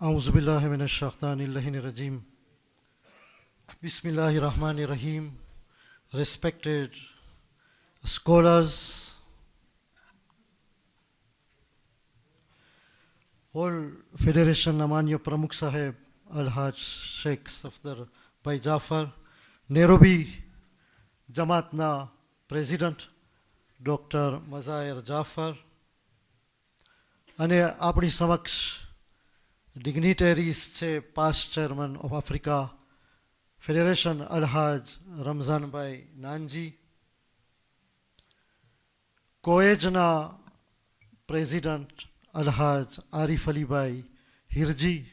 أعوذ بالله من الشيطان اللعين الرجيم. Bismillahir Rahmanir Rahim. Respected scholars, whole Federation Namanya Pramukh Sahib, Al-Haj Sheikh Safdar Bhai Jafar, Nairobi Jamaatna President Dr. Mazair Jafar, અને આપણી સમક્ષ dignitaries છે past chairman of Africa federation Alhaj Ramzanbhai Nanji, કોએજના president Alhaj Arif Alibhai Hirji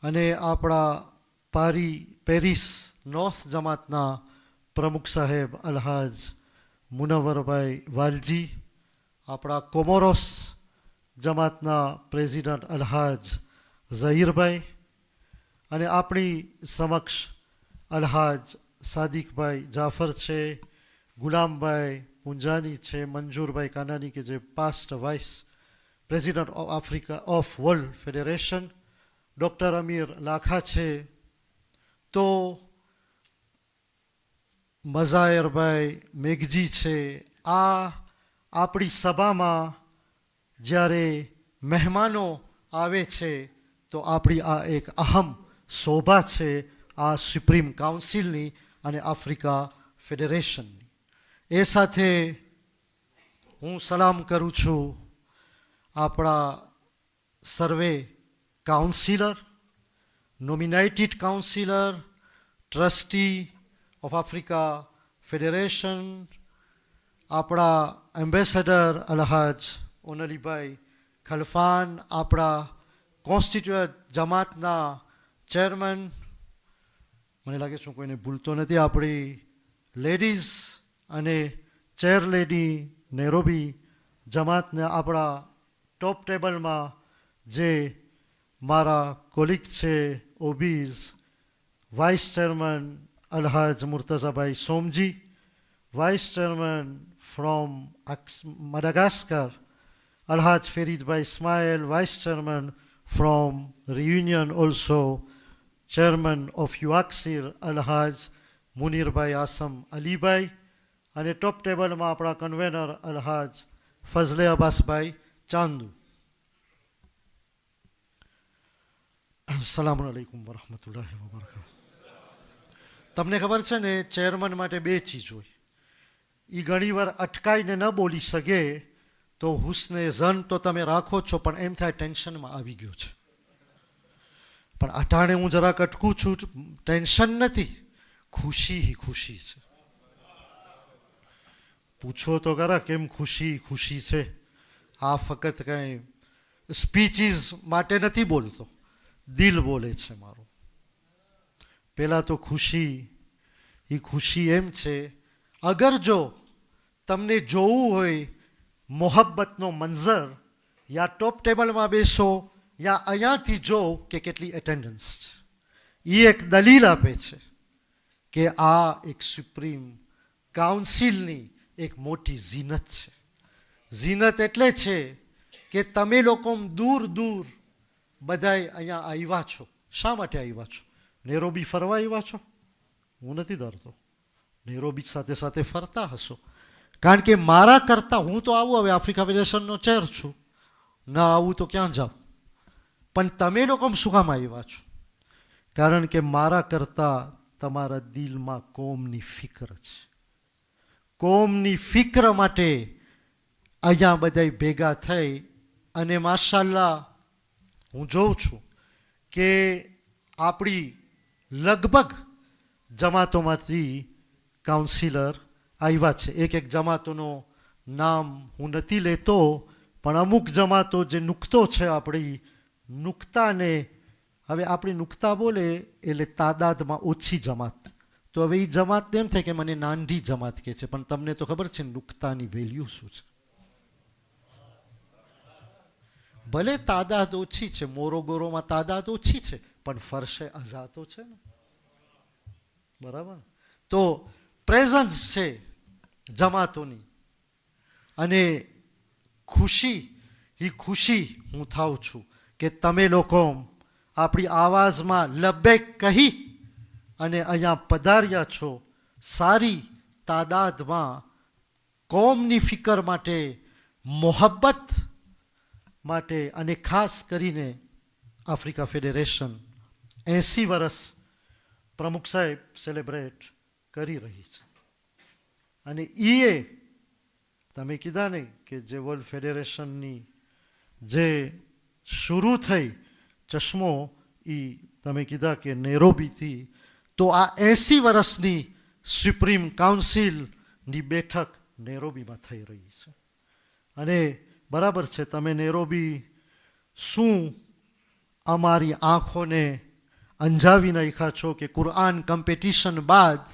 અને આપણા Paris north જમાતના પ્રમુખ સાહેબ અલહાજ મુનવ્વરભાઈ વાલજી, આપણા કોમોરોસ જમાતના પ્રેસિડન્ટ અલહાજ ઝહીરભાઈ અને આપણી સમક્ષ અલહાજ સાદિકભાઈ જાફર છે, ગુલામભાઈ પુંજાની છે, મંજૂરભાઈ કાનાની કે જે past vice president of Africa of world federation, doctor Amir Lakha છે, તો મઝાયરભાઈ મેઘજી છે. આ આપણી સભામાં જ્યારે મહેમાનો આવે છે તો આપણી આ એક અહમ શોભા છે આ સુપ્રીમ કાઉન્સિલની અને આફ્રિકા ફેડરેશનની. એ સાથે હું સલામ કરું છું આપણા સર્વે councillor, nominated councillor, trustee of Africa federation, આપણા એમ્બેસેડર અલહાજ ઓનલીભાઈ ખલફાન, આપણા કોન્સ્ટિટ્યુઅન્ટ જમાતના ચેરમેન, મને લાગે છે હું કોઈને ભૂલતો નથી, આપણી લેડીઝ અને ચેર લેડી નૈરોબી જમાતના આપણા ટોપ ટેબલમાં જે મારા કોલિગ છે ઓબીઝ vice chairman Alhaj Murtazabhai Somji, vice chairman from Madagascar Alhaj Ferid Bhai Ismail, Vice Chairman from Reunion, also Chairman of UAXIR Alhaj Munir Bhai Asam Ali Bhai, and a top table માં આપણા convener અલહાજ ફઝલે Abbas ભાઈ ચાંદુ. અસલામુ અલૈકુમ વરહમતુલ્લાહિ વબરકાતુહુ. તમને ખબર છે ને ચેરમેન માટે બે ચીજ હોય, એ ઘણીવાર અટકાઈને ન બોલી શકે તો હુસ્ને ઝન તો તમે રાખો છો પણ એમ થાય ટેન્શનમાં આવી ગયો છે, પણ અટાણે હું જરાક અટકું છું, ટેન્શન નથી, ખુશી ખુશી છે. પૂછો તો ખરા કેમ ખુશી ખુશી છે. આ ફક્ત કંઈ સ્પીચીસ માટે નથી બોલતો, દિલ બોલે છે મારું. પહેલાં તો ખુશી એમ છે, અગર જો તમને જોવું હોય મોહબ્બતનો મંઝર, યા ટોપ ટેબલમાં બેસો યા અહીંયાથી જો કે કેટલી એટેન્ડન્સ છે, એ એક દલીલ આપે છે કે આ એક સુપ્રીમ કાઉન્સિલની એક મોટી ઝીનત છે. ઝીનત એટલે છે કે તમે લોકો દૂર દૂર બધાય અહીંયા આવ્યા છો. શા માટે આવ્યા છો? નૈરોબી ફરવા આવ્યા છો? હું નથી ડરતો, નૈરોબી સાથે સાથે ફરતા હશો, કારણ કે મારા કરતાં હું તો આવું હવે આફ્રિકા ફેડરેશનનો ચેર છું, ના આવું તો ક્યાં જાઉં, પણ તમે લોકો શું કામ આવ્યા છો? કારણ કે મારા કરતાં તમારા દિલમાં કોમની ફિકર છે. કોમની ફિકર માટે અહીંયા બધા ભેગા થઈ અને માશાલ્લાહ હું જોઉં છું કે આપણી લગભગ જમાતોમાંથી કાઉન્સિલર આવ્યા છે. એક જમાતોનું નામ હું નથી લેતો, પણ અમુક જમાતો જે નુક્તો છે આપણી નુક્તાને, હવે આપણી નુક્તા બોલે એટલે તાદાદમાં ઓછી જમાત, તો હવે એ જમાત એમ થાય કે મને નાંઢી જમાત કહે છે, પણ તમને તો ખબર છે નુક્તાની વેલ્યુ શું છે. ભલે તાદાદ ઓછી છે, મોરોગોરોમાં તાદાદ ઓછી છે, પણ ફરશે આઝાતો છે ને, બરાબર? તો પ્રેઝન્સ છે જમાતોની, અને ખુશી હું થાઉં છું કે તમે લોકો આપણી આવાજમાં લબેક કહી અને અહીંયા પધાર્યા છો. સારી તાદાદમાં કોમની ફિકર માટે, મોહબ્બત માટે અને ખાસ કરીને આફ્રિકા ફેડરેશન 80 વર્ષ પ્રમુખ સાહેબ સેલિબ્રેટ કરી રહી છે. અને એ તમે કીધા નહીં કે જે વર્લ્ડ ફેડરેશનની જે શરૂ થઈ ચશ્મો એ તમે કીધા કે નેરોબીથી, તો આ 80 વર્ષની સુપ્રીમ કાઉન્સિલની બેઠક નેરોબીમાં થઈ રહી છે. અને બરાબર છે, તમે નેરોબી શું અમારી આંખોને અંજાવી નાખ્યા છો કે કુરઆન કોમ્પિટિશન બાદ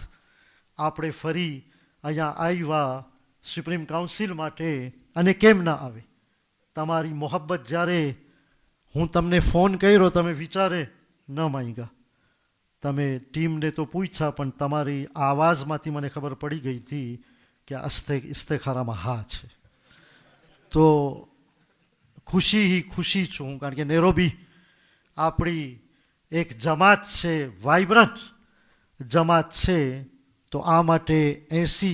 આપણે ફરી અહીંયા આવ્યા સુપ્રીમ કાઉન્સિલ માટે. અને કેમ ના આવે? તમારી મોહબ્બત જ્યારે હું તમને ફોન કર્યો તમે વિચારે ન માંગ્યા, તમે ટીમને તો પૂછ્યા પણ તમારી આવાજમાંથી મને ખબર પડી ગઈ હતી કે ઇસ્તેખારામાં હા છે. તો ખુશી છું, કારણ કે નેરોબી આપણી એક જમાત છે, વાઇબ્રન્ટ જમાત છે. તો આ માટે 80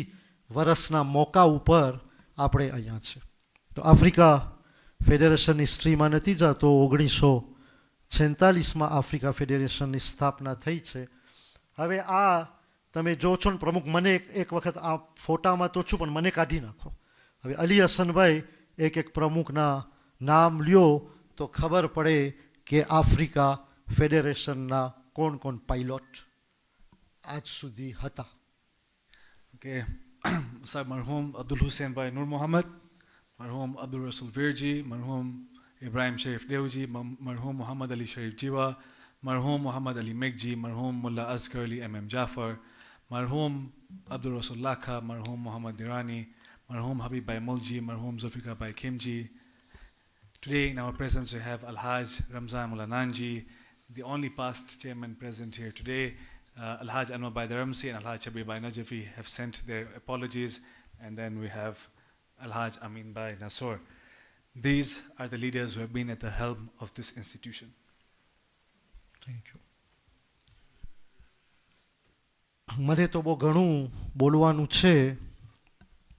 વર્ષના મોકા ઉપર આપણે અહીંયા છે. તો આફ્રિકા ફેડરેશનની હિસ્ટ્રીમાં નથી જતો. 1946માં આફ્રિકા ફેડરેશનની સ્થાપના થઈ છે. હવે આ તમે જો છો ને પ્રમુખ, મને એક વખત આ ફોટામાં તો છું પણ મને કાઢી નાખો. હવે અલી હસનભાઈ એક પ્રમુખના નામ લ્યો તો ખબર પડે કે આફ્રિકા ફેડરેશનના કોણ પાયલોટ આજ સુધી હતા. કે સાહેબ મરહૂમ અબ્દુલ હુસૈન ભાઈ નૂર મોહમ્મદ, મરહૂમ અબ્દુલ રસૂલ વીરજી, મરહૂમ ઇબ્રાહિમ શરીફ દેવજી, મરહૂમ મોહમ્મદ અલી શરીફ જીવા, મરહૂમ Mohammad Ali Meghji, મરહૂમ Mulla અઝકર Ali MM Jafar, મરહૂમ Abdul Rasool Lakha, મરહૂમ Mohammad નિરાની, મરહૂમ Habibbhai મુલજી, મરહૂમ ઝુલ્ફિકારભાઈ Khimji. Today in our presence we have Alhaj Ramzan Mullah Nanji, the only past chairman present here today. Alhaj Anwar Bhai Dharamsi and Alhaj Shabir Bhai Najafi have sent their apologies, and then we have Alhaj Amin Bhai Nasor. These are the leaders who have been at the helm of this institution. Thank you. મને તો બહુ ઘણું બોલવાનું છે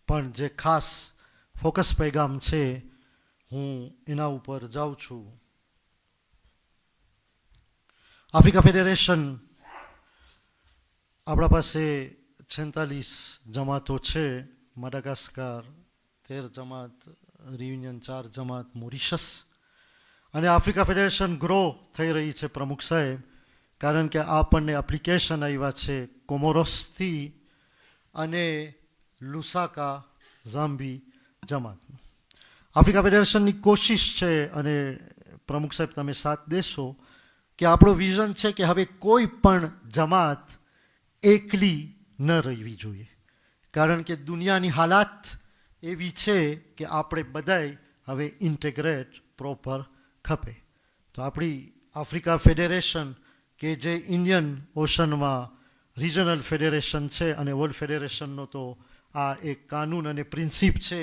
પણ જે ખાસ focus પેગામ છે હું એના ઉપર જાઉં છું. આફ્રિકા ફેડરેશન આપણા પાસે 46 જમાતો છે. માડાગાસ્કાર 13 જમાત, રિયુનિયન 4 જમાત, મોરિશસ. અને આફ્રિકા ફેડરેશન ગ્રો થઈ રહી છે પ્રમુખ સાહેબ, કારણ કે આપણને એપ્લિકેશન આવ્યા છે કોમોરોસથી અને લુસાકા ઝામ્બી જમાતનું. આફ્રિકા ફેડરેશનની કોશિશ છે અને પ્રમુખ સાહેબ તમે સાથ દેશો કે આપણો વિઝન છે કે હવે કોઈ પણ જમાત એકલી ન રહેવી જોઈએ, કારણ કે દુનિયાની હાલાત એવી છે કે આપણે બધાય હવે ઇન્ટેગ્રેટ પ્રોપર ખપે. તો આપણી આફ્રિકા ફેડરેશન કે જે ઇન્ડિયન ઓશનમાં રિજનલ ફેડરેશન છે અને વર્લ્ડ ફેડરેશનનો તો આ એક કાનૂન અને પ્રિન્સિપ છે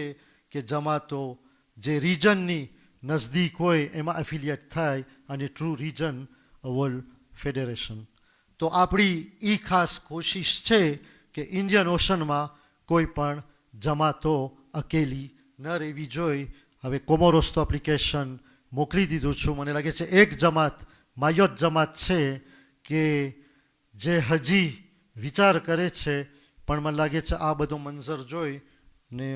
કે જમાતો જે રિજનની નજદીક હોય એમાં એફિલિએટ થાય અને ટ્રુ રિજન વર્લ્ડ ફેડરેશન. તો આપણી એ ખાસ કોશિશ છે કે ઇન્ડિયન ઓશનમાં કોઈ પણ જમાતો અકેલી ન રહેવી જોઈએ. હવે કોમોરોસ તો એપ્લિકેશન મોકલી દીધું છું. મને લાગે છે એક જમાત માયોત જમાત છે કે જે હજી વિચાર કરે છે, પણ મને લાગે છે આ બધો મંઝર જોઈ ને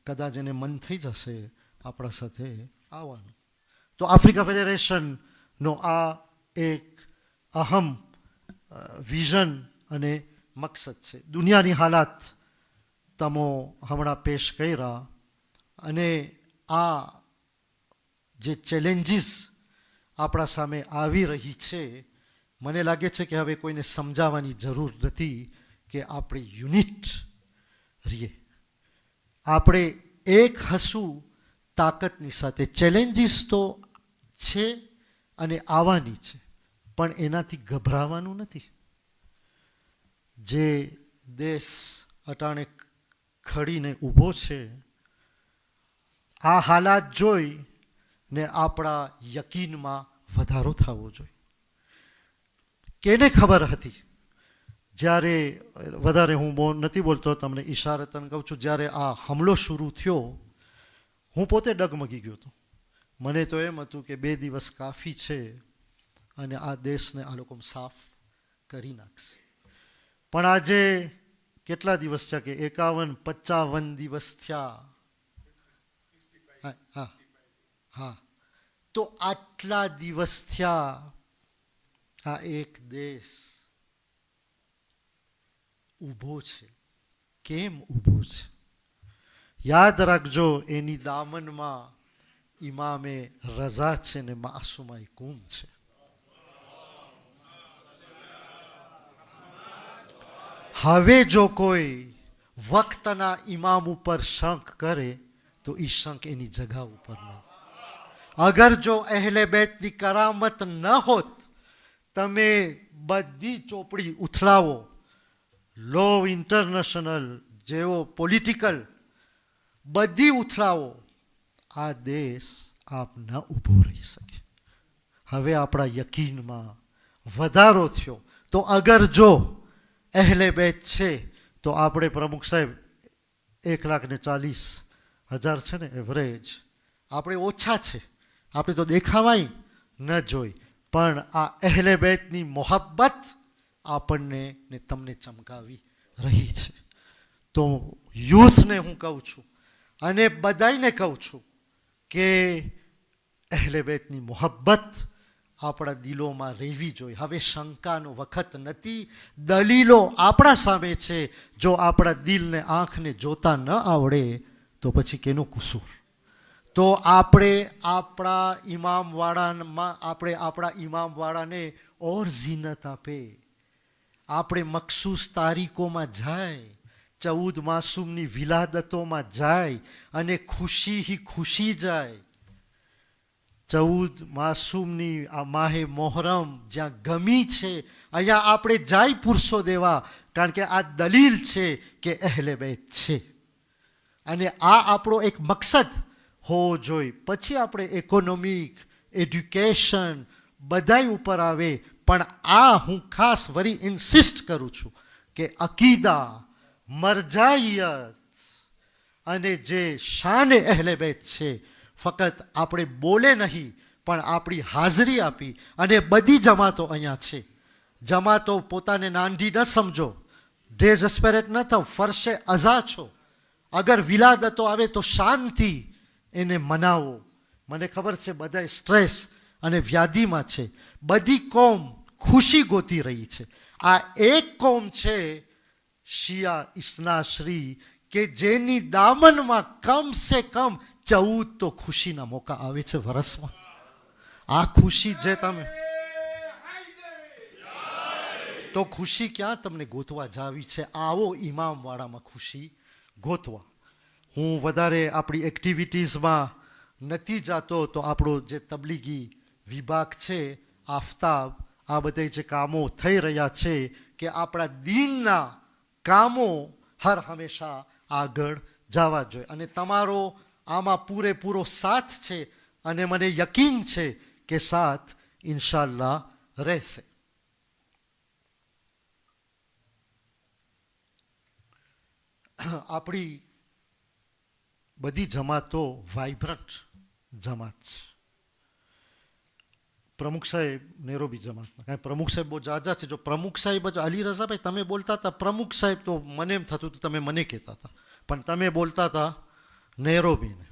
કદાચ એને મન થઈ જશે આપણા સાથે આવવાનું. તો આફ્રિકા ફેડરેશનનો આ એક અહમ વિઝન અને મકસદ છે. દુનિયાની હાલાત તમો હમણાં પેશ કર્યા અને આ જે ચેલેન્જીસ આપણા સામે આવી રહી છે, મને લાગે છે કે હવે કોઈને સમજાવવાની જરૂર નથી કે આપણે યુનિટ રહીએ. આપણે એક હસું તાકાતની સાથે. ચેલેન્જીસ તો છે અને આવવાની છે, પણ એનાથી ગભરાવાનું નથી. જે દેશ અટાણે ખડીને ઊભો છે, આ હાલાત જોઈ ને આપણા યકીનમાં વધારો થવો જોઈએ. કેને ખબર હતી જ્યારે વધારે હું નથી બોલતો, તમને ઈશારતન કહું છું, જ્યારે આ હુમલો શરૂ થયો હું પોતે ડગમગી ગયો હતો. મને તો એમ હતું કે 2 દિવસ કાફી છે અને આ દેશને આ લોકો સાફ કરી નાખશે. પણ આજે કેટલા દિવસ થયા કે 51-55 દિવસ થયા. હા હા, તો આટલા દિવસ થયા આ એક દેશ ઊભો છે. કેમ ઊભો છે? યાદ રાખજો, એની દામનમાં ઇમામે રઝા છે ને માસુમાઈ કુમ છે. હવે જો કોઈ વક્તના ઇમામ ઉપર શંક કરે તો એ શંક એની જગા ઉપર ન. અગર જો અહેલે બેતની કરામત ન હોત, તમે બધી ચોપડી ઉથલાવો, લો ઇન્ટરનેશનલ જેવો પોલિટિકલ બધી ઉથલાવો, આ દેશ આપ ન ઊભો રહી શકે. હવે આપણા યકીનમાં વધારો થયો. તો અગર જો અહેલે બેત છે તો આપણે પ્રમુખ સાહેબ 1,40,000 છે ને એવરેજ, આપણે ઓછા છે, આપણે તો દેખાવાય ન જોઈ, પણ આ અહેલે બેતની મોહબ્બત આપણને ને તમને ચમકાવી રહી છે. તો યુથને હું કહું છું અને બધાને કહું છું કે અહેલે બેતની મોહબ્બત આપણા દિલોમાં રહેવી જોઈએ. હવે શંકાનો વખત નથી. દલીલો આપણા સામે છે. જો આપણા દિલને આંખને જોતા ન આવડે તો પછી કેનો કસૂર? તો આપણે આપણા ઇમામવાળાને ઓર ઝીનત આપે. આપણે મખસૂસ તારીખોમાં જાય, 14 માસૂમની વિલાદતોમાં જાય અને ખુશી જાય. 14 માસૂમની આ માહે મોહરમ જ્યાં ગમી છે, અહીંયા આપણે જાય પુરસો દેવા, કારણ કે આ દલીલ છે કે અહેલે બેત છે. અને આ આપણો એક મકસદ હોવો જોઈએ. પછી આપણે ઇકોનોમિક, એડ્યુકેશન બધાય ઉપર આવે. પણ આ હું ખાસ વરી ઇન્સિસ્ટ કરું છું કે અકીદા, મરજાઈયત અને જે શાને અહેલે બેત છે, ફક્ત આપણે બોલે નહીં પણ આપણી હાજરી આપી. અને બધી જમાતો અહીંયા છે. જમાતો પોતાને નાંદી ન સમજો, ડેઝસ્પેરેટ ન થાવ, ફરશે અઝા છો. અગર વિલાદતો આવે તો શાંતિ એને મનાવો. મને ખબર છે બધા સ્ટ્રેસ અને વ્યાધિમાં છે. બધી કોમ ખુશી ગોતી રહી છે. આ એક કોમ છે શિયા ઇસ્નાશ્રી, કે જેની દામનમાં કમ સે કમ 14 તો ખુશીના મોકા આવે છે વરસમાં. આ ખુશી જે તમે તો ખુશી ક્યાં તમને ગોતવા જાવી છે? આવો ઇમામવાળામાં ખુશી ગોતવા. હું વધારે આપણી એક્ટિવિટીઝમાં નથી જાતો. તો આપણો જે તબલીગી વિભાગ છે, આફતાબ, આ બધા જે કામો થઈ રહ્યા છે કે આપણા દીનના કામો હર હંમેશા આગળ જવા જોઈએ. અને તમારો આમાં પૂરેપૂરો સાથ છે અને મને યકીન છે કે સાથ ઇન્શાલ્લાહ રહેશે. આપણી બધી જમાતો વાઇબ્રન્ટ જમાત છે. પ્રમુખ સાહેબ નેરોબી જમાતના, કાંઈ પ્રમુખ સાહેબ બહુ જાજા છે. જો પ્રમુખ સાહેબ જ અલી રઝાભાઈ તમે બોલતા હતા પ્રમુખ સાહેબ, તો મને એમ થતું હતું તમે મને કહેતા હતા, પણ તમે બોલતા હતા નેરોબીને.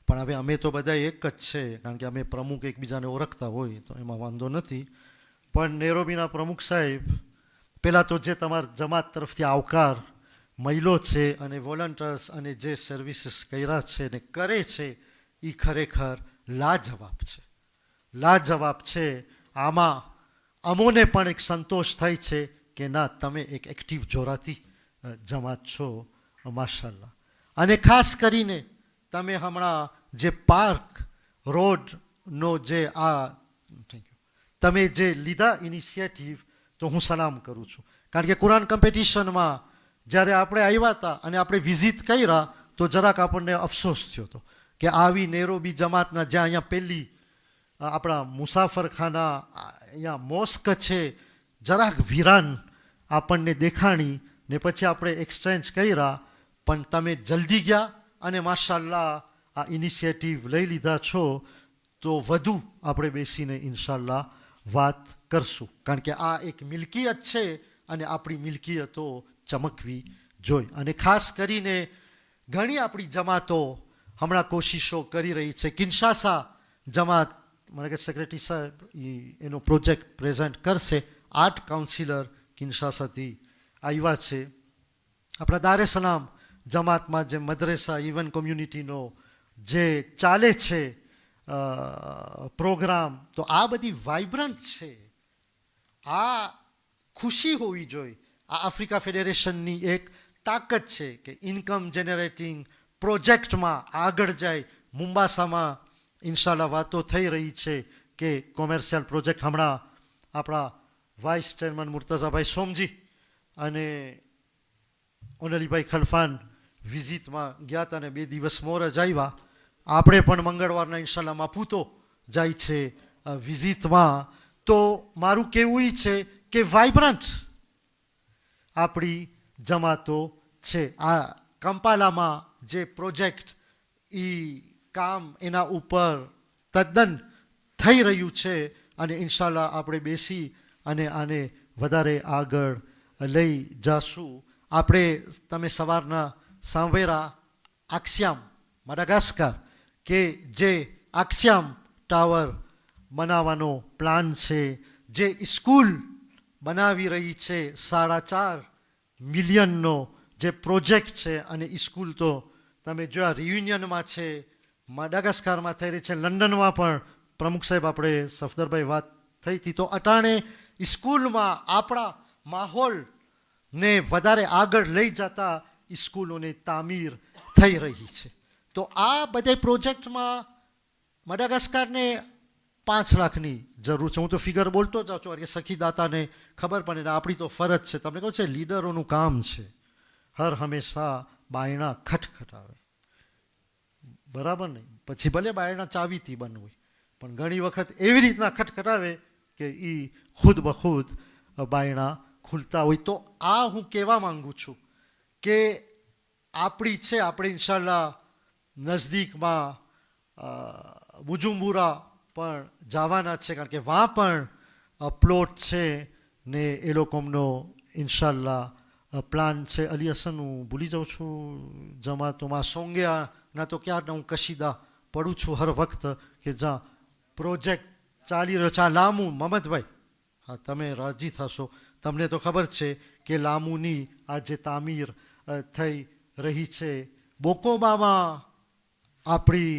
પણ હવે અમે તો બધા એક જ છે, કારણ કે અમે પ્રમુખ એકબીજાને ઓળખતા હોય તો એમાં વાંધો નથી. પણ નેરોબીના પ્રમુખ સાહેબ, પહેલાં તો જે તમારા જમાત તરફથી આવકાર મહિલો છે અને વોલન્ટિયર્સ અને જે સર્વિસીસ કર્યા છે ને કરે છે, એ ખરેખર લાજવાબ છે. લાજવાબ છે. આમાં અમોને પણ એક સંતોષ થાય છે કે ના, તમે એક એક્ટિવ જોરાતી જમાત છો, માશાલ્લાહ. અને ખાસ કરીને તમે હમણાં જે પાર્ક રોડનો જે તમે જે લીધા ઇનિશિયેટિવ, તો હું સલામ કરું છું. કારણ કે કુરાન કોમ્પિટિશનમાં જ્યારે આપણે આવ્યા હતા અને આપણે વિઝિટ કર્યા તો જરાક આપણને અફસોસ થયો હતો કે આવી નેરોબી જમાતના, જ્યાં અહીંયા પહેલી આપણા મુસાફરખાના, અહીંયા મોસ્ક છે, જરાક વિરાન આપણને દેખાણી ને પછી આપણે એક્સચેન્જ કર્યા, પણ તમે જલ્દી ગયા અને માશાલ્લાહ આ ઇનિશિયેટિવ લઈ લીધા છો, તો વધુ આપણે બેસીને ઇન્શાલ્લાહ વાત કરશું. કારણ કે આ એક મિલકિયત છે અને આપણી મિલકિયતો ચમકવી જોઈએ. અને ખાસ કરીને ઘણી આપણી જમાતો હમણાં કોશિશો કરી રહી છે. કિન્શાસા જમાત, મને કે સેક્રેટરી સાહેબ એનો પ્રોજેક્ટ પ્રેઝન્ટ કરશે. 8 કાઉન્સિલર કિન્શાસાથી આવ્યા છે. આપણા દારે સલામ જમાતમાં જે મદ્રેસા ઇવન કોમ્યુનિટીનો જે ચાલે છે પ્રોગ્રામ, તો આ બધી વાઇબ્રન્ટ છે. આ ખુશી હોવી જોઈએ. આ આફ્રિકા ફેડરેશનની એક તાકાત છે કે ઇન્કમ જનરેટિંગ પ્રોજેક્ટમાં આગળ જાય. મુંબાસામાં ઇન્શાલ્લાહ વાતો થઈ રહી છે કે કોમર્શિયલ પ્રોજેક્ટ, હમણાં આપણા વાઇસ ચેરમેન મુર્તઝાભાઈ સોમજી અને ઓનલીભાઈ ખલફાન વિઝિટમાં ગયા હતા અને 2 દિવસ મોર જ આવ્યા. આપણે પણ મંગળવારના ઇન્શાલ્લાહ માપૂતો જાય છે વિઝિટમાં. તો મારું કહેવું એ છે કે વાઇબ્રન્ટ આપણી જમાતો છે. આ કંપાલામાં જે પ્રોજેક્ટ એ કામ એના ઉપર તદ્દન થઈ રહ્યું છે અને ઇન્શાલ્લાહ આપણે બેસી અને આને વધારે આગળ લઈ જાશું. આપણે તમે સવારના સાંભળ્યા આક્સ્યામ માડાગાસ્કર કે જે આક્સ્યામ ટાવર બનાવવાનો પ્લાન છે, જે સ્કૂલ બનાવી રહી છે, 4.5 મિલિયનનો જે પ્રોજેક્ટ છે. અને સ્કૂલ તો તમે જોયા રિયુનિયનમાં છે, માડાગાસ્કરમાં થઈ રહી છે, લંડનમાં પણ પ્રમુખ સાહેબ આપણે સફદરભાઈ વાત થઈ હતી. તો અટાણે સ્કૂલમાં આપણા માહોલને વધારે આગળ લઈ જતા સ્કૂલોની તામીર થઈ રહી છે. તો આ બધા પ્રોજેક્ટમાં માડાગાસ્કરને 5 લાખની જરૂર છે. હું તો ફિગર બોલતો જાઉં છું કે સખીદાતાને ખબર પડે. આપણી તો ફરજ છે. તમને કહું છે લીડરોનું કામ છે હર હંમેશા બાયણા ખટખટાવે, બરાબર નહીં? પછી ભલે બાયણા ચાવીથી બંધ હોય, પણ ઘણી વખત એવી રીતના ખટખટાવે કે એ ખુદ બખુદ બાયણા ખુલતા હોય. તો આ હું કહેવા માંગુ છું કે આપણી છે, આપણે ઇન્શાલ્લાહ નજદીકમાં બુજુમ્બુરા પણ જવાના છે, કારણ કે વાં પણ પ્લોટ છે ને એ લોકોનો ઇન્શાલ્લાહ પ્લાન છે. અલી હસન હું ભૂલી જાઉં છું જમાતોમાં સોંગ્યાના તો ક્યાં હું કશીદા પડું છું હર વખત કે જ્યાં પ્રોજેક્ટ ચાલી રહ્યો છે. આ લામુ મહમદભાઈ, હા તમે રાજી થશો, તમને તો ખબર છે કે લામુની આ જે તામીર થઈ રહી છે. બોકોબામાં આપણી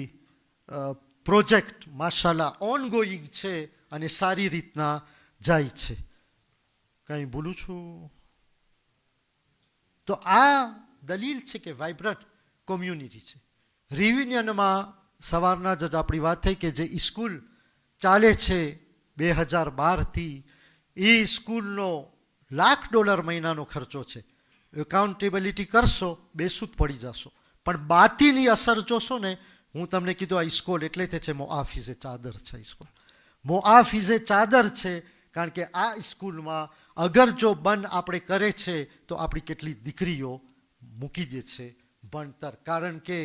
પ્રોજેક્ટ માશાલ્લાહ ઓનગોઈંગ છે અને સારી રીતના જાય છે. કંઈ ભૂલું છું? તો આ દલીલ છે કે વાઇબ્રન્ટ કોમ્યુનિટી છે. રિયુનિયનમાં સવારના જ આપણી વાત થઈ કે જે સ્કૂલ ચાલે છે 2012થી, એ સ્કૂલનો $1,00,000 મહિનાનો ખર્ચો છે. એકાઉન્ટેબિલિટી કરશો બેસૂદ પડી જશો. પણ બાતીની અસર જોશો ને, હું તમને કીધું આ સ્કૂલ એટલે તે છે મોઆફિઝે ચાદર છે. સ્કૂલ મોઆફિઝે ચાદર છે કારણ કે આ સ્કૂલમાં અગર જો બંધ આપણે કરે છે તો આપણી કેટલી દીકરીઓ મૂકી દે છે ભણતર, કારણ કે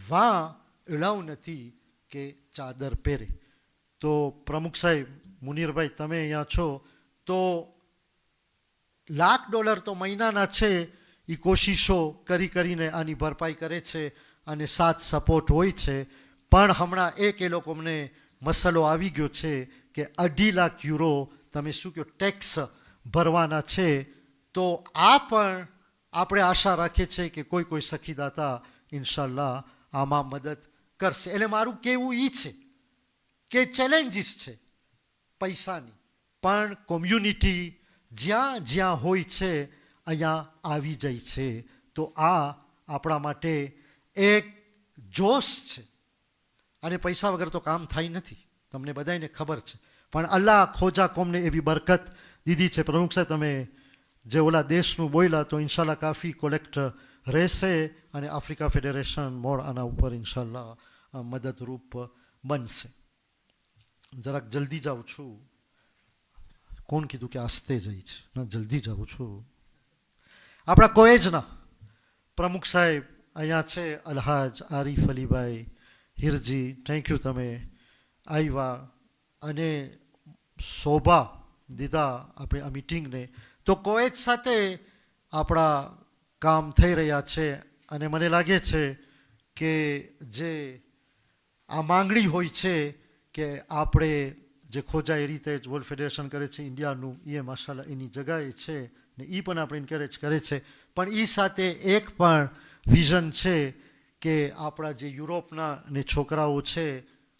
વાં એલાવ નથી કે ચાદર પહેરે. તો પ્રમુખ સાહેબ મુનીરભાઈ તમે અહીંયા છો, તો $1,00,000 તો મહિનાના છે. એ કોશિશો કરીને આની ભરપાઈ કરે છે અને સાથ સપોર્ટ હોય છે. પણ હમણાં એક એ લોકોને મસલો આવી ગયો છે કે €2.5 લાખ તમે શું કહો ટેક્સ ભરવાના છે. તો આ પણ આપણે આશા રાખીએ છીએ કે કોઈ સખીદાતા ઇન્શાલ્લાહ આમાં મદદ કરશે. એટલે મારું કહેવું એ છે કે ચેલેન્જીસ છે પૈસાની, પણ કોમ્યુનિટી જ્યાં જ્યાં હોય છે અહીંયા આવી જાય છે. તો આ આપણા માટે એક જોશ છે અને પૈસા વગર તો કામ થાય નથી, તમને બધાને ખબર છે. પણ અલ્લાહ ખોજા કોમને એવી બરકત દીધી છે. પ્રમુખ સાહેબ તમે જે ઓલા દેશનું બોલ્યા તો ઇન્શાલ્લાહ કાફી કોલેક્ટ રહેશે અને આફ્રિકા ફેડરેશન મોર આના ઉપર ઇન્શાલ્લાહ મદદરૂપ બનશે. જરાક જલ્દી જાઉં છું. કોણ કીધું કે આસ્તે જઈ છે? ના, જલ્દી જાઉં છું. આપણા કોએજના પ્રમુખ સાહેબ અહીંયા છે, અલહાજ આરીફ અલીભાઈ હિરજી, થેન્ક યુ, તમે આવ્યા અને શોભા દીધા આપણે આ મિટિંગને. તો કોએજ સાથે આપણા કામ થઈ રહ્યા છે અને મને લાગે છે કે જે આ માંગણી હોય છે કે આપણે જે ખોજા એ રીતે વર્લ્ડ ફેડરેશન કરે છે ઇન્ડિયાનું, એ માશાલ્લાહ એની જગાએ છે ને એ પણ આપણે એન્કરેજ કરે છે. પણ એ સાથે એક પણ વિઝન છે કે આપણા જે યુરોપના ને છોકરાઓ છે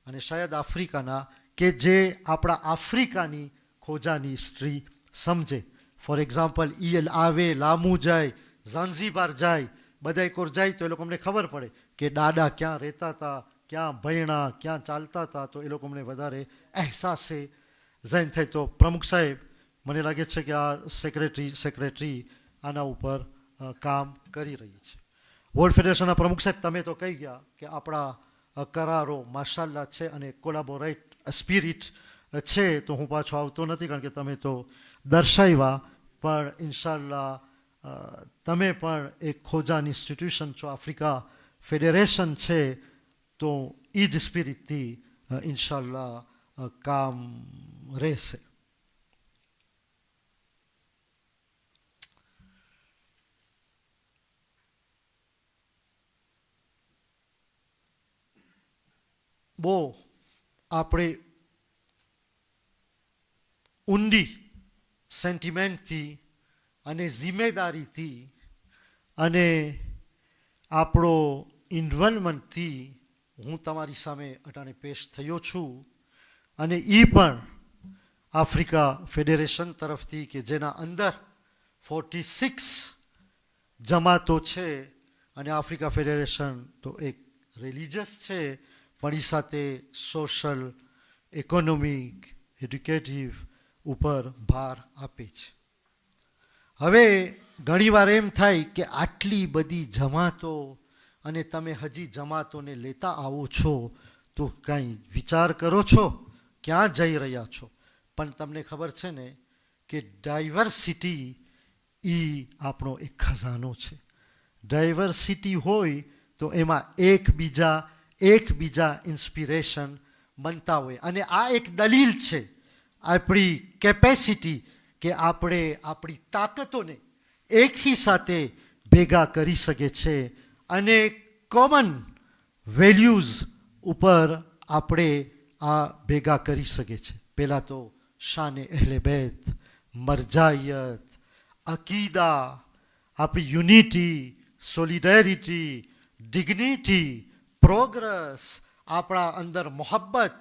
અને શાયદ આફ્રિકાના, કે જે આપણા આફ્રિકાની ખોજાની હિસ્ટ્રી સમજે. ફોર એક્ઝામ્પલ, ઈયલ આવે, લામુ જાય, ઝાંઝીબાર જાય, બધા કોર જાય તો એ લોકો અમને ખબર પડે કે દાદા ક્યાં રહેતા હતા, ક્યાં ભણ્યા, ક્યાં ચાલતા હતા. તો એ લોકો અમને વધારે અહેસાસે ઝૈન થાય. તો પ્રમુખ સાહેબ, મને લાગે છે કે આ સેક્રેટરી આના ઉપર કામ કરી રહી છે. વર્લ્ડ ફેડરેશનના પ્રમુખ સાહેબ, તમે તો કહી ગયા કે આપણા કરારો માશાલ્લાહ છે અને કોલાબોરેટ સ્પિરિટ છે, તો હું પાછો આવતો નથી કારણ કે તમે તો દર્શાવ્યા. પણ ઇન્શાલ્લાહ તમે પણ એક ખોજાની ઇન્સ્ટિટ્યુશન છો, આફ્રિકા ફેડરેશન છે, તો એ જ સ્પિરિટથી ઇન્શાલ્લાહ કામ રહેશે. બહુ આપણે ઊંડી સેન્ટિમેન્ટથી અને જિમ્મેદારીથી અને આપણો ઇન્વોલ્વમેન્ટથી હું તમારી સામે અટાણે પેશ થયો છું. અને એ પણ આફ્રિકા ફેડરેશન તરફથી કે જેના અંદર 46 જમાતો છે અને આફ્રિકા ફેડરેશન તો એક રિલિજિયસ છે પણ એ સાથે સોશિયલ, ઇકોનોમિક, એડ્યુકેટિવ ઉપર ભાર આપે છે. હવે ઘણીવાર એમ થાય કે આટલી બધી જમાતો અને તમે હજી જમાતોને લેતા આવો છો તો કાંઈ વિચાર કરો છો ક્યાં જઈ રહ્યા છો? પણ તમને ખબર છે ને કે ડાયવર્સિટી એ આપણો એક ખજાનો છે. ડાયવર્સિટી હોય તો એમાં એકબીજા ઇન્સ્પિરેશન બનતા હોય. અને આ એક દલીલ છે આપણી કેપેસિટી કે આપણે આપણી તાકાતોને એકી સાથે ભેગા કરી શકે છે અને કોમન વેલ્યુઝ ઉપર આપણે આ ભેગા કરી શકે છે. પહેલાં તો શાને અહલે બેત, મરજાયત, અકીદા, આપણી યુનિટી, સોલિડેરિટી, ડિગ્નિટી, પ્રોગ્રેસ, આપણા અંદર મોહબ્બત,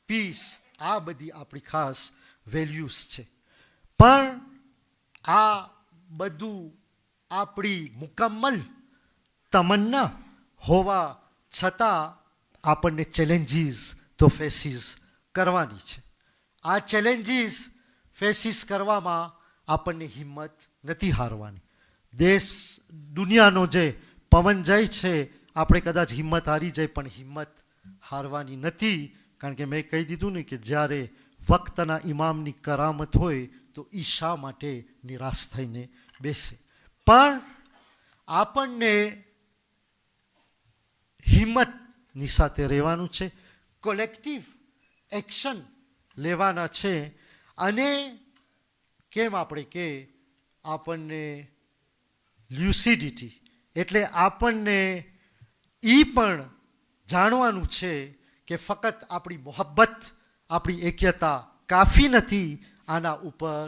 પીસ, આ બધી આપણી ખાસ વેલ્યુઝ છે. પણ આ બધું આપણી મુકમ્મલ તમન્ના હોવા છતાં આપણને ચેલેન્જીસ તો ફેસીસ કરવાની છે. આ ચેલેન્જીસ ફેસીસ કરવામાં આપણને હિંમત નથી હારવાની. દેશ દુનિયાનો જે પવન જાય છે આપણે કદાચ હિંમત હારી જાય પણ હિંમત હારવાની નથી. કારણ કે મેં કહી દીધું ને કે જ્યારે વક્તના ઇમામની કરામત હોય તો એ શા માટે નિરાશ થઈને બેસે. પણ આપણને હિંમતની સાથે રહેવાનું છે, કોલેક્ટિવ એક્શન લેવાના છે. અને કેમ આપણે કે આપણને લ્યુસિડિટી એટલે આપણને એ પણ જાણવાનું છે કે ફક્ત આપણી મોહબ્બત, આપણી એક્યતા કાફી નથી, આના ઉપર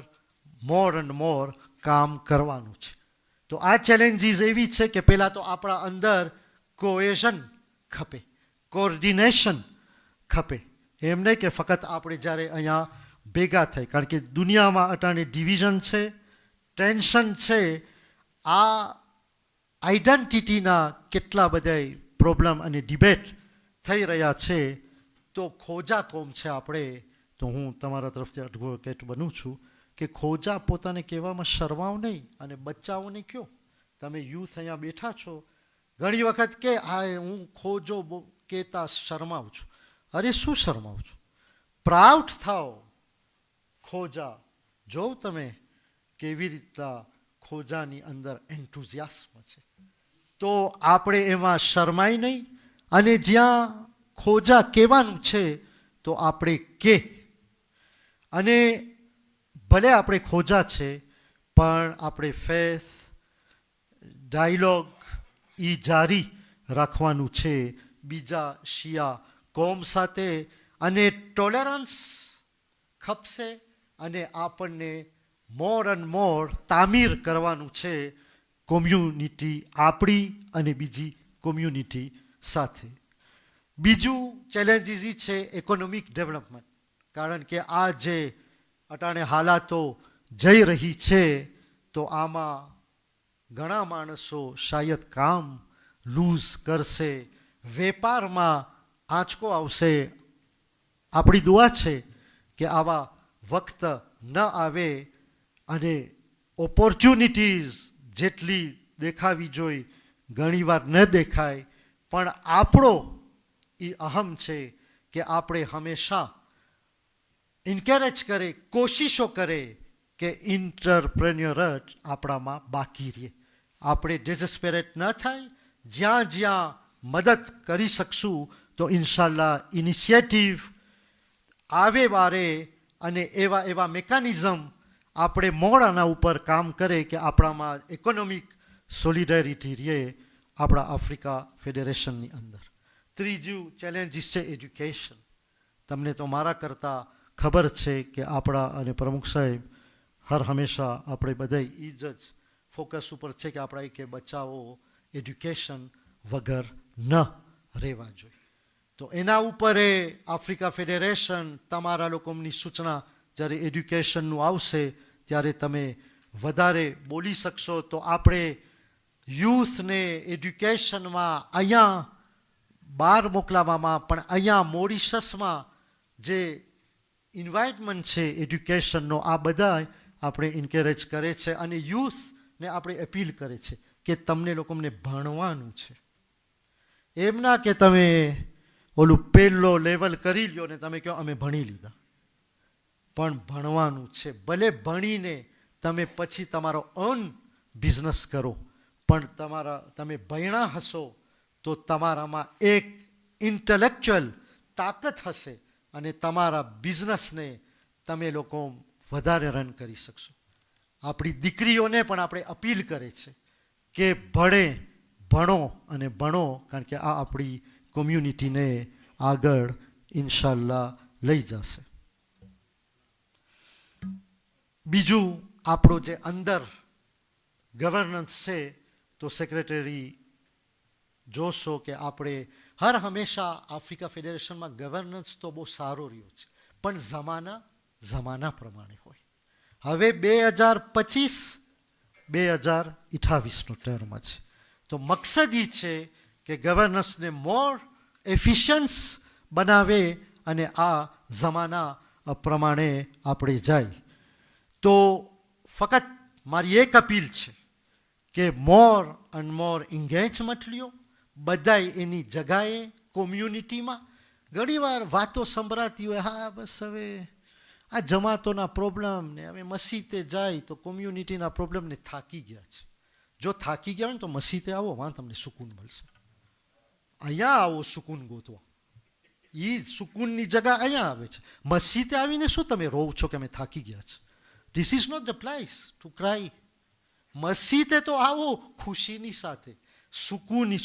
મોર એન્ડ મોર કામ કરવાનું છે. તો આ ચેલેન્જીસ એવી છે કે પહેલાં તો આપણા અંદર કોએઝન ખપે, કોઓર્ડિનેશન ખપે. એમ નહીં કે ફક્ત આપણે જ્યારે અહીંયા ભેગા થાય. કારણ કે દુનિયામાં અટાણે ડિવિઝન છે, ટેન્શન છે, આ આઈડેન્ટિટીના કેટલા બધા પ્રોબ્લેમ અને ડિબેટ થઈ રહ્યા છે. તો ખોજા કોમ છે આપણે, તો હું તમારા તરફથી એડવોકેટ બનું છું કે ખોજા પોતાને કહેવામાં શરમાવ નહીં અને બચ્ચાઓને કહો. તમે યુથ અહીંયા બેઠા છો, ઘણી વખત કે હા હું ખોજો કહેતા શરમાવું છું. અરે શું શરમાવું છું? પ્રાઉડ થાઓ ખોજા જોવ તમે કેવી રીતના ખોજાની અંદર એન્થુઝિયાસ્મ છે, તો આપણે એમાં શરમાય નહીં, અને જ્યાં ખોજા કહેવાનું છે તો આપણે કે, અને ભલે આપણે ખોજા છે પણ આપણે ફેથ ડાયલોગ એ જારી રાખવાનું છે બીજા શિયા કોમ સાથે, અને ટોલરન્સ ખપશે, અને આપણને મોર એન્ડ મોર તામીર કરવાનું છે કોમ્યુનિટી આપણી અને બીજી કોમ્યુનિટી સાથે. બીજું ચેલેન્જીસ એ છે ઇકોનોમિક ડેવલપમેન્ટ, કારણ કે આ જે અટાણે હાલાતો જઈ રહી છે તો આમાં ઘણા માણસો શાયદ કામ લૂઝ કરશે, વેપારમાં આંચકો આવશે. આપણી દુઆ છે કે આવા વખત ન આવે, અને ઓપોર્ચ્યુનિટીઝ જેટલી દેખાવી જોઈએ ઘણીવાર ન દેખાય, પણ આપણો એ અહમ છે કે આપણે હંમેશા ઇન્કરેજ કરે, કોશિશો કરે કે ઇન્ટરપ્રેન્યોર આપણામાં બાકી રહે. આપણે ડિસેસ્પેરેટ ન થાય, જ્યાં જ્યાં મદદ કરી શકશું તો ઇન્શાલ્લાહ ઇનિશિયેટિવ આવે બારે, અને એવા એવા મિકેનિઝમ આપણે મોડાના ઉપર કામ કરે કે આપણામાં ઇકોનોમિક સોલિડેરિટી રહે આપણા આફ્રિકા ફેડરેશનની અંદર. ત્રીજું ચેલેન્જીસ છે એજ્યુકેશન. તમને તો મારા કરતાં ખબર છે કે આપણા અને પ્રમુખ સાહેબ હર હંમેશા આપણે બધા એ જ ફોકસ ઉપર છે કે આપણા કે બચ્ચાઓ એજ્યુકેશન વગર ન રહેવા જોઈએ. તો એના ઉપર આફ્રિકા ફેડરેશન તમારા લોકોની સૂચના જ્યારે એજ્યુકેશનનું આવશે ત્યારે તમે વધારે બોલી શકશો. તો આપણે યુથને એજ્યુકેશનમાં અહીંયા બહાર મોકલાવવામાં, પણ અહીંયા મોરિશસમાં જે ઇન્વાઇટમેન્ટ છે એજ્યુકેશનનો, આ બધા આપણે ઇન્કરેજ કરે છે, અને યુથને આપણે અપીલ કરે છે કે તમને લોકોને ભણવાનું છે. એમ ના કે તમે ઓલું પહેલો લેવલ કરી લ્યો ને તમે કહો અમે ભણી લીધા, પણ ભણવાનું છે. ભલે ભણીને તમે પછી તમારો ઓન બિઝનેસ કરો, પણ તમે ભણ્યા હશો તો તમારામાં એક ઇન્ટેલેક્ચ્યુઅલ તાકાત હશે, અને તમારા બિઝનેસને તમે લોકો વધારે રન કરી શકશો. આપણી દીકરીઓને પણ આપણે અપીલ કરે છે કે ભણો અને ભણો, કારણ કે આ આપણી કોમ્યુનિટીને આગળ ઇન્શાલ્લાહ લઈ જશે. બીજું આપણો જે અંદર ગવર્નન્સ છે, તો સેક્રેટરી જોશો કે આપણે હર હંમેશા આફ્રિકા ફેડરેશનમાં ગવર્નન્સ તો બહુ સારો રહ્યો છે, પણ જમાના પ્રમાણે હોય. હવે 2025-2028નો ટર્મ છે, તો મકસદ એ છે કે ગવર્નન્સને મોર એફિશિયન્સ બનાવે, અને આ જમાના પ્રમાણે આપણે જાય. તો ફક્ત મારી એક અપીલ છે કે મોર એન્ડ મોર એન્ગેજમેન્ટ લ્યો બધાય એની જગાએ કોમ્યુનિટીમાં. ઘણીવાર વાતો સંભળાતી હોય, હા બસ હવે આ જમાતોના પ્રોબ્લેમ ને હવે મસ્જિદે જાય તો કોમ્યુનિટીના પ્રોબ્લેમને થાકી ગયા છે. જો થાકી ગયા હોય ને તો મસ્જિદે આવો, વાં તમને સુકૂન મળશે. અહીંયા આવો સુકૂન ગોતવા, એ સુકૂનની જગા અહીંયા આવે છે. મસ્જિદે આવીને શું તમે રોવ છો કે અમે થાકી ગયા છે? This is not the place to cry. મસ્જિદે તો આવો ખુશીની સાથે, સુકૂન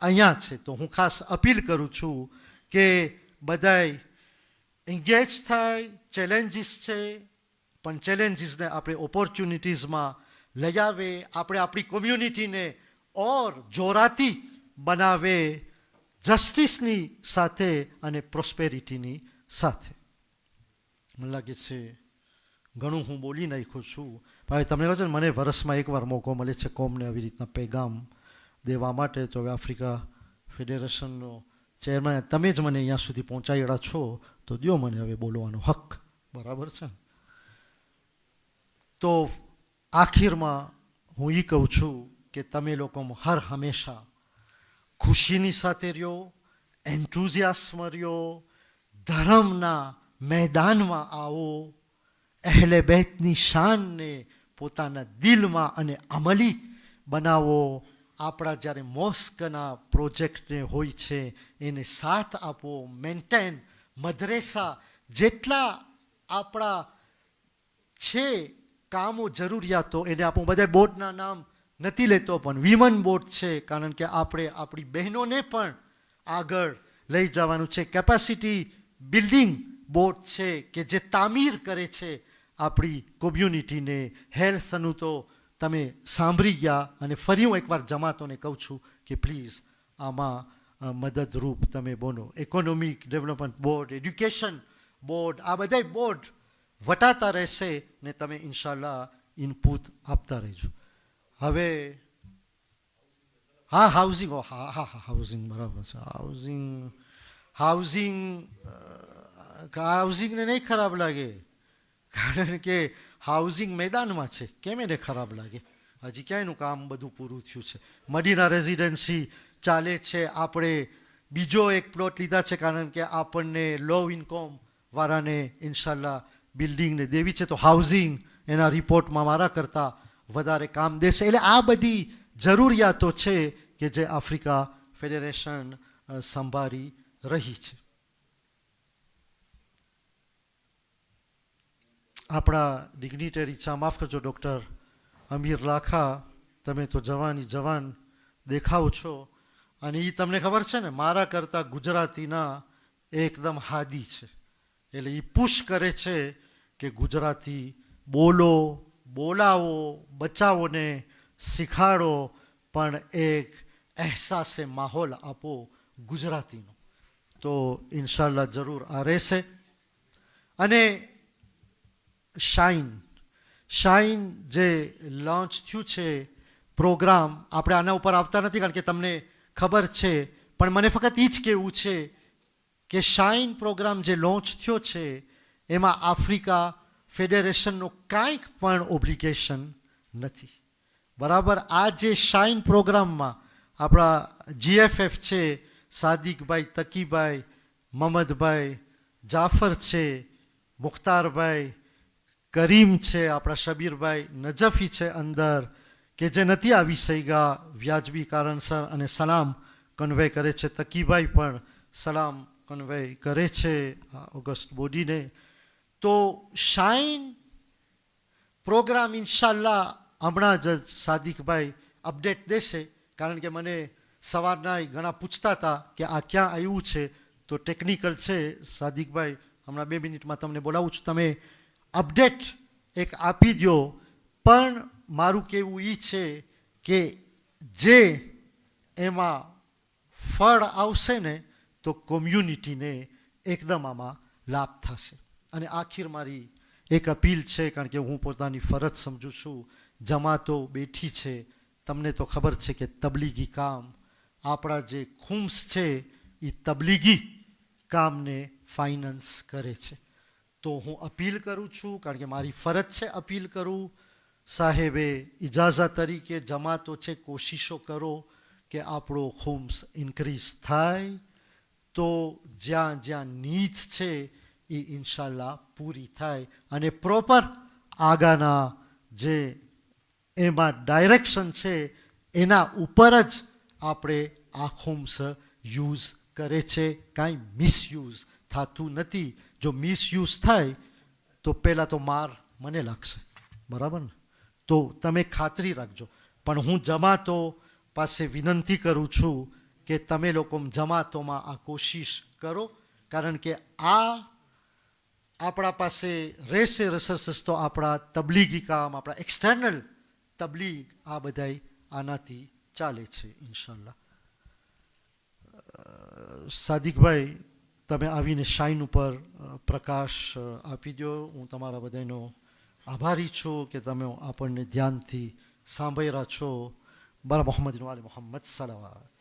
અહીંયા છે. તો હું ખાસ અપીલ કરું છું કે બધાય એન્ગેજ થાય. ચેલેન્જીસ છે, પણ ચેલેન્જીસને આપણે ઓપોર્ચ્યુનિટીઝમાં લઈ આવે, આપણે આપણી કોમ્યુનિટીને ઓર જોરાતી બનાવે, જસ્ટિસની સાથે અને પ્રોસ્પેરિટીની સાથે. મને લાગે છે ઘણું હું બોલી નાખ્યો છું, પણ તમને કહે છે ને મને વર્ષમાં એકવાર મોકો મળે છે કોમને આવી રીતના પેગામ દેવા માટે. તો હવે આફ્રિકા ફેડરેશનનો ચેરમેન તમે જ મને અહીંયા સુધી પહોંચાડ્યા છો, તો દો મને હવે બોલવાનો હક. બરાબર છે. તો આખીરમાં હું એ કહું છું કે તમે લોકો હર હંમેશા ખુશીની સાથે રહ્યો, એન્થુઝિયાસ્મ રહ્યો, ધર્મના મેદાનમાં આવો, અહેલે બેતની શાનને પોતાના દિલમાં અને અમલી બનાવો. આપણા જ્યારે મોસ્કના પ્રોજેક્ટને હોય છે એને સાથ આપો, મેન્ટેન. મદ્રેસા જેટલા આપણા છે કામો જરૂરિયાતો એને આપો. બધા બોર્ડના નામ નથી લેતો, પણ વિમન બોર્ડ છે, કારણ કે આપણે આપણી બહેનોને પણ આગળ લઈ જવાનું છે. કેપેસિટી બિલ્ડિંગ બોર્ડ છે કે જે તામીર કરે છે આપણી કોમ્યુનિટીને. હેલ્થનું તો તમે સાંભળી ગયા, અને ફરી હું એકવાર જમાતોને કહું છું કે પ્લીઝ આમાં મદદરૂપ તમે બનો. Economic development board, education board, આ બધા બોર્ડ વટાતા રહેશે ને તમે ઇન્શાલ્લાહ ઇનપુટ આપતા રહેજો. હવે હા, હાઉસિંગ, હા હા હા, હાઉસિંગ બરાબર છે. હાઉસિંગને નહીં ખરાબ લાગે, કારણ કે હાઉસિંગ મેદાનમાં છે, કેમ એને ખરાબ લાગે? હજી ક્યાં એનું કામ બધું પૂરું થયું છે. મદીના રેઝિડન્સી ચાલે છે. આપણે બીજો એક પ્લોટ લીધા છે, કારણ કે આપણને લો ઇન્કમ વાળાને ઇન્શાલ્લાહ બિલ્ડિંગને દેવી છે, તો હાઉસિંગ એના રિપોર્ટમાં મારા કરતાં વધારે કામ દેશે. એટલે આ બધી જરૂરિયાતો છે કે જે આફ્રિકા ફેડરેશન સંભાળી રહી છે. આપણા ડિગ્નિટરી છે, માફ કરજો ડૉક્ટર અમીર લાખા, તમે તો જવાની જવાન દેખાવ છો, અને એ તમને ખબર છે ને મારા કરતાં ગુજરાતીના એકદમ હાદી છે. એટલે એ પુશ કરે છે કે ગુજરાતી બોલો, બોલાવો, બચ્ચાઓને શીખાડો, પણ એક અહેસાસે માહોલ આપો ગુજરાતીનો. તો ઇન્શાલ્લાહ જરૂર આ રહેશે. અને શાઇન જે લોન્ચ થયું છે પ્રોગ્રામ, આપણે આના ઉપર આવતા નથી કારણ કે તમને ખબર છે, પણ મને ફક્ત એ જ કહેવું છે કે શાઇન પ્રોગ્રામ જે લોન્ચ થયો છે એમાં આફ્રિકા ફેડરેશનનો કાંઈક પણ ઓબ્લિગેશન નથી. બરાબર? આ જે શાઇન પ્રોગ્રામમાં આપણા GFF છે, સાદિકભાઈ, તકીભાઈ, મહમદભાઈ, જાફર છે, મુખ્તારભાઈ, કરીમ છે, આપણા શબીરભાઈ નજફી છે અંદર, કે જે નથી આવી શક્યા વ્યાજબી કારણસર, અને સલામ કન્વે કરે છે. તકીભાઈ પણ સલામ કન્વે કરે છે ઓગસ્ટ બોડીને. તો શાઇન પ્રોગ્રામ ઇન્શાલ્લાહ હમણાં જ સાદિકભાઈ અપડેટ દેશે, કારણ કે મને સવારના ઘણા પૂછતા હતા કે આ ક્યાં આવ્યું છે, તો ટેકનિકલ છે. સાદિકભાઈ હમણાં 2 મિનિટમાં તમને બોલાવું છું, તમે અપડેટ એક આપી દો. પણ મારું કહેવું એ છે કે જે એમાં ફળ આવશે ને તો કોમ્યુનિટીને એકદમ આમાં લાભ થશે. અને આખીર મારી એક અપીલ છે, કારણ કે હું પોતાની ફરજ સમજું છું, જમાતો બેઠી છે, તમને તો ખબર છે કે તબલીગી કામ, આપણા જે ખુમ્સ છે એ તબલીગી કામને ફાઇનાન્સ કરે છે. તો હું અપીલ કરું છું, કારણ કે મારી ફરજ છે અપીલ કરું. સાહેબે ઇજાઝત તરીકે જમાતો છે, કોશિશો કરો કે આપણો ખુમ્સ ઇન્ક્રીઝ થાય, તો જ્યાં જ્યાં નીડ્સ છે એ ઇન્શાલ્લાહ પૂરી થાય, અને પ્રોપર આગળના જે એમાં ડાયરેક્શન છે એના ઉપર જ આપણે આ ખુમ્સ યુઝ કરે છે, કાંઈ મિસયુઝ થતું નથી. જો મિસયુઝ થાય તો પહેલાં તો માર મને લાગશે, બરાબર ને? તો તમે ખાતરી રાખજો. પણ હું જમાતો પાસે વિનંતી કરું છું કે તમે લોકો જમાતોમાં આ કોશિશ કરો, કારણ કે આ આપણા પાસે રહેશે રિસોર્સિસ, તો આપણા તબલીગી કામ, આપણા એક્સટર્નલ તબલીગ, આ બધાય આનાથી ચાલે છે ઇન્શાલ્લાહ. સાદિકભાઈ, તમે આવીને શાઇન ઉપર પ્રકાશ આપી દો. હું તમારા બધાનો આભારી છું કે તમે આપણને ધ્યાનથી સાંભળ્યા છો. બરા મોહમ્મદ વાલે મોહમ્મદ સલાવાત.